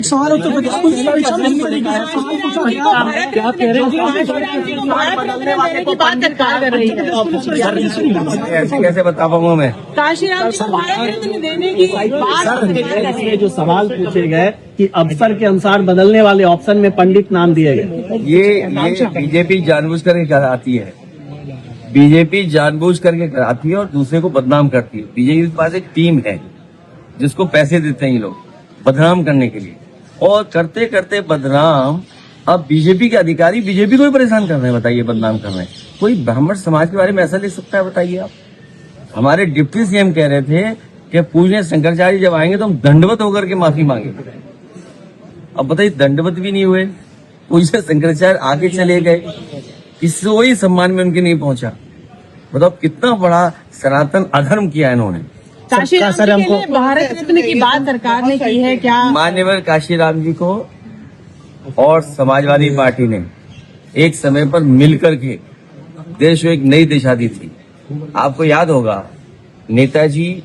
सवाल उत्तर प्रदेश को क्या कह रहे हैं की बात सरकार कर रही है। ऐसे कैसे बता पाऊंगा मैं? काशीराम जी को भारत रत्न देने की बात। ये जो सवाल पूछे गए कि अवसर के अनुसार बदलने वाले ऑप्शन में पंडित नाम दिए गए, ये बीजेपी जानबूझ करके कराती है। बीजेपी जानबूझ करके कराती है और दूसरे को बदनाम करती है। बीजेपी के पास एक टीम है जिसको पैसे देते हैं ये लोग बदनाम करने के लिए, और करते करते बदनाम अब बीजेपी के अधिकारी बीजेपी को ही परेशान कर रहे हैं। बताइए, बदनाम कर रहे हैं। कोई ब्राह्मण समाज के बारे में ऐसा लिख सकता है? बताइए आप। हमारे डिप्टी सीएम कह रहे थे कि पूजनीय शंकराचार्य जब आएंगे तो हम दंडवत होकर के माफी मांगेंगे। अब बताइए, दंडवत भी नहीं हुए, पूजनीय शंकराचार्य आगे चले गए, कोई सम्मान में उनके नहीं पहुंचा। बताओ कितना बड़ा सनातन अधर्म किया इन्होंने। काशीराम जी के लिए भारत रत्न की बात सरकार ने की है क्या? मान्यवर काशीराम जी को और समाजवादी पार्टी ने एक समय पर मिलकर के देश को एक नई दिशा दी थी। आपको याद होगा, नेताजी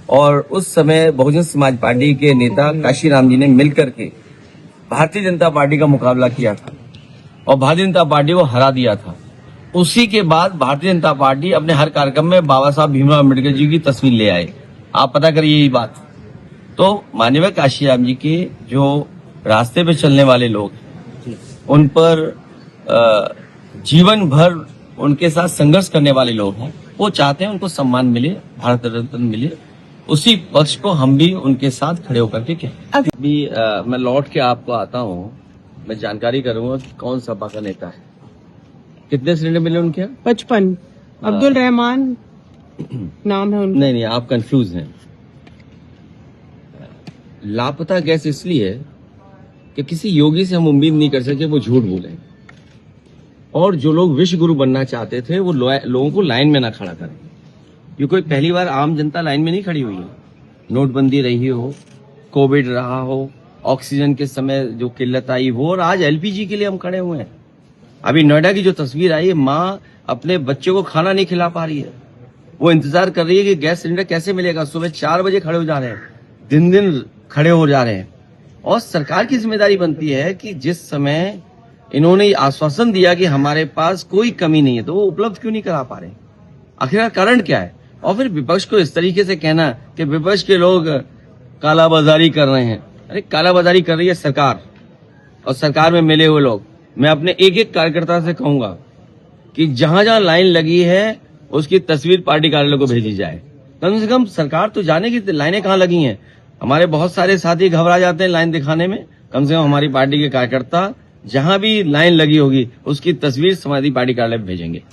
और उस समय बहुजन समाज पार्टी के नेता काशीराम जी ने मिलकर के भारतीय जनता पार्टी का मुकाबला किया था और भारतीय जनता पार्टी को हरा दिया था। उसी के बाद भारतीय जनता पार्टी अपने हर कार्यक्रम में बाबा साहब भीमराव अम्बेडकर जी की तस्वीर ले आए। आप पता करिए ये बात। तो माननीय काशीराम जी के जो रास्ते पे चलने वाले लोग, उन पर जीवन भर उनके साथ संघर्ष करने वाले लोग हैं, वो चाहते हैं उनको सम्मान मिले, भारत रत्न मिले। उसी पक्ष को हम भी उनके साथ खड़े होकर के कहें। अभी मैं लौट के आपको आता हूँ, मैं जानकारी करूंगा कि कौन सपा का नेता है। कितने सिलेंडर मिले उनके? 55। अब्दुल रहमान नाम है उनका। नहीं, आप कंफ्यूज हैं। लापता गैस इसलिए कि किसी योगी से हम उम्मीद नहीं कर सके वो झूठ बोले, और जो लोग विश्व गुरु बनना चाहते थे वो लोगों को लाइन में ना खड़ा करें। ये कोई पहली बार आम जनता लाइन में नहीं खड़ी हुई है। नोटबंदी रही हो, कोविड रहा हो, ऑक्सीजन के समय जो किल्लत आई हो, और आज एलपीजी के लिए हम खड़े हुए हैं। अभी नोएडा की जो तस्वीर आई है, माँ अपने बच्चे को खाना नहीं खिला पा रही है, वो इंतजार कर रही है कि गैस सिलेंडर कैसे मिलेगा। सुबह 4 बजे खड़े हो जा रहे हैं, दिन दिन खड़े हो जा रहे हैं। और सरकार की जिम्मेदारी बनती है कि जिस समय इन्होंने आश्वासन दिया कि हमारे पास कोई कमी नहीं है, तो वो उपलब्ध क्यों नहीं करा पा रहे? आखिर कारण क्या है? और फिर विपक्ष को इस तरीके से कहना कि विपक्ष के लोग कालाबाजारी कर रहे हैं। अरे कालाबाजारी कर रही है सरकार और सरकार में मिले हुए लोग। मैं अपने एक एक कार्यकर्ता से कहूंगा कि जहां जहां लाइन लगी है उसकी तस्वीर पार्टी कार्यालय को भेजी जाए। कम से कम सरकार तो जाने की लाइनें कहाँ लगी हैं। हमारे बहुत सारे साथी घबरा जाते हैं लाइन दिखाने में। कम से कम हमारी पार्टी के कार्यकर्ता जहां भी लाइन लगी होगी उसकी तस्वीर समाजवादी पार्टी कार्यालय में भेजेंगे।